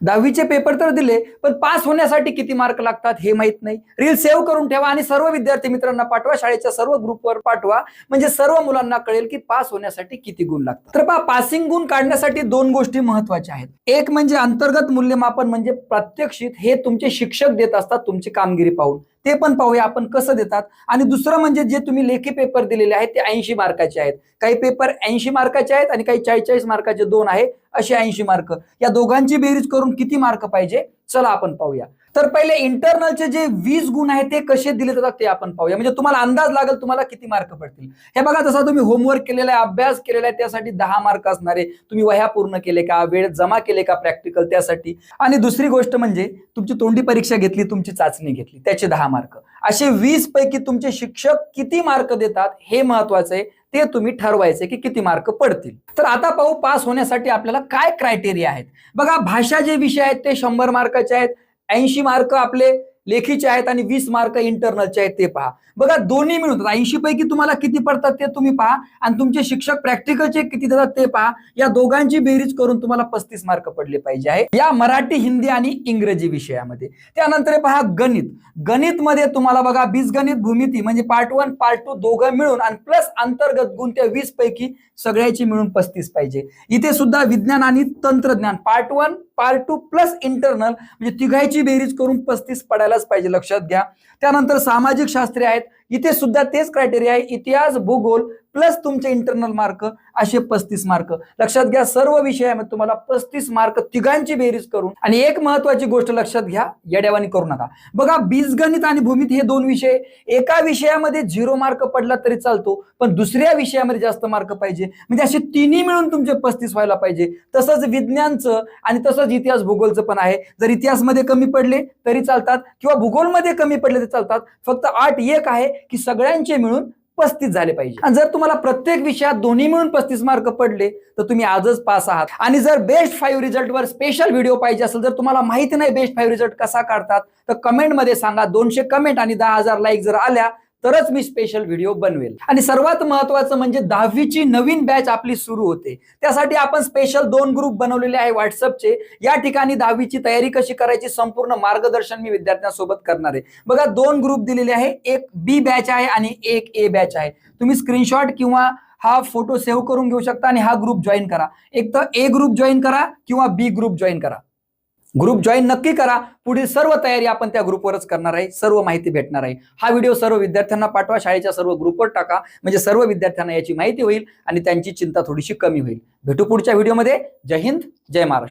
10वीचे paper तर दिले, पण पास होण्यासाठी किती मार्क लागतात हे माहित नाही. रील सेव्ह करून ठेवा आणि सर्व विद्यार्थी मित्रांना पाठवा, शाळेच्या सर्व ग्रुपवर पाठवा, म्हणजे सर्व मुलांना कळेल की पास होण्यासाठी किती गुण लागतात. तर पहा, पासिंग गुण काढण्यासाठी दोन गोष्टी महत्वाच्या आहेत. एक म्हणजे अंतर्गत मूल्यमापन, म्हणजे प्रात्यक्षिक, हे तुमचे शिक्षक देत असतात तुमची कामगिरी पाहून, ते पण पाहूया आपण कसं देतात. आणि दुसरं म्हणजे जे तुम्ही लेखी पेपर दिलेले आहेत ते 80 मार्काचे आहेत. काही पेपर 80 मार्काचे आहेत आणि काही 40 मार्काचे दोन आहे, असे 80 मार्क. या दोघांची बेरीज करून किती मार्क पाहिजे, चला आपण पाहूया. तर पहिले इंटरनलचे जे 20 गुण आहेत ते कसे दिले जातात ते आपण पाहूया, म्हणजे तुम्हाला अंदाज लागेल तुम्हाला किती मार्क पडतील. हे बघा, जसा तुम्ही होमवर्क केलेला आहे, अभ्यास केलेला आहे, त्यासाठी 10 मार्क असणारे. तुम्ही वह्या पूर्ण केले का, वेळ जमा केले का प्रॅक्टिकल, त्यासाठी. आणि दुसरी गोष्ट म्हणजे तुमची तोंडी परीक्षा घेतली, तुमची चाचणी घेतली, त्याचे 10 मार्क. असे 20 पैकी तुमचे शिक्षक किती मार्क देतात हे महत्वाचं आहे. ते तुम्ही ठरवायचे की किती मार्क पडतील. तर आता पाहू पास होण्यासाठी आपल्याला काय क्रायटेरिया आहेत. बघा, भाषा जे विषय आहेत ते 100 मार्काचे आहेत, 80 मार्क आपले लेखीचे आहेत आणि 20 मार्क इंटरनलचे आहेत, ते पहा. बघा, दोन्ही मिळून 80 पैकी तुम्हाला किती पडतात ते तुम्ही पहा, आणि तुमचे शिक्षक प्रॅक्टिकलचे किती देतात ते पहा. या दोघांची बेरीज करून तुम्हाला 35 मार्क पडले पाहिजे आहे या मराठी, हिंदी आणि इंग्रजी विषयामध्ये. त्यानंतर पहा गणित. गणित मध्ये तुम्हाला बघा, बीजगणित, भूमिती म्हणजे पार्ट 1 पार्ट 2 दोघं मिळून आणि प्लस अंतर्गत गुण त्या 20 पैकी सगळ्याची मिळून 35 पाहिजे. इथे सुद्धा विज्ञान आणि तंत्रज्ञान पार्ट 1 पार्ट 2 प्लस इंटरनल म्हणजे तिघांची बेरीज करून 35 पडायलाच पाहिजे, लक्षात घ्या. त्यानंतर सामाजिक शास्त्रे आहेत, इथे सुद्धा तेच क्रायटेरिया आहे, इतिहास, भूगोल प्लस तुमचे इंटरनल मार्क, असे 35 मार्क. लक्षात घ्या, सर्व विषयामध्ये तुम्हाला 35 मार्क तिघांची बेरीज करून. आणि एक महत्वाची गोष्ट लक्षात घ्या, येड्यावानी करू नका. बघा, बीजगणित आणि भूमिती हे दोन विषय, एका विषयामध्ये 0 मार्क पडला तरी चालतो, पण दुसऱ्या विषयामध्ये जास्त मार्क पाहिजे, म्हणजे असे तिन्ही मिळून तुमचे 35 व्हायला पाहिजे. तसंच विज्ञानचं आणि तसंच इतिहास, भूगोलचं पण आहे. जर इतिहासमध्ये कमी पडले तरी चालतात किंवा भूगोलमध्ये कमी पडले तरी चालतात. फक्त अट एक आहे की सगळ्यांचे मिळून 35 झाले पाहिजे. आणि जर तुम्हाला प्रत्येक विषयात दोन्ही मिळून 35 मार्क पडले तर तुम्ही आजच पास आहात. आणि जर बेस्ट 5 रिझल्ट वर स्पेशल व्हिडिओ पाहिजे असेल, जर तुम्हाला माहिती नाही बेस्ट 5 रिझल्ट कसा काढतात, तर कमेंट मध्ये सांगा. 200 कमेंट आणि 10,000 लाईक जर आल्या तरच मी स्पेशल व्हिडिओ बनवेल. आणि सर्वात महत्वाचं म्हणजे 10वीची नवीन बॅच आपली सुरू होते. त्यासाठी आपण स्पेशल 2 ग्रुप बनवलेले आहे व्हॉट्सअपचे. या ठिकाणी 10वीची तयारी कशी करायची संपूर्ण मार्गदर्शन मी विद्यार्थ्यांसोबत करणार आहे. बघा, 2 ग्रुप दिलेले आहे, एक बी बॅच आहे आणि एक ए बॅच आहे. तुम्ही स्क्रीनशॉट किंवा हा फोटो सेव्ह करून घेऊ शकता आणि हा ग्रुप जॉईन करा. एक तर ए ग्रुप जॉईन करा किंवा बी ग्रुप जॉईन करा. ग्रुप जॉईन नक्की करा. पुढील सर्व तयारी आपण त्या ग्रुपवरच करणार आहे, सर्व माहिती भेटणार आहे. हा व्हिडिओ सर्व विद्यार्थ्यांना पाठवा, शाळेच्या सर्व ग्रुपवर टाका, म्हणजे सर्व विद्यार्थ्यांना याची माहिती होईल आणि त्यांची चिंता थोडीशी कमी होईल. भेटू पुढच्या व्हिडिओमध्ये. जय हिंद, जय महाराष्ट्र.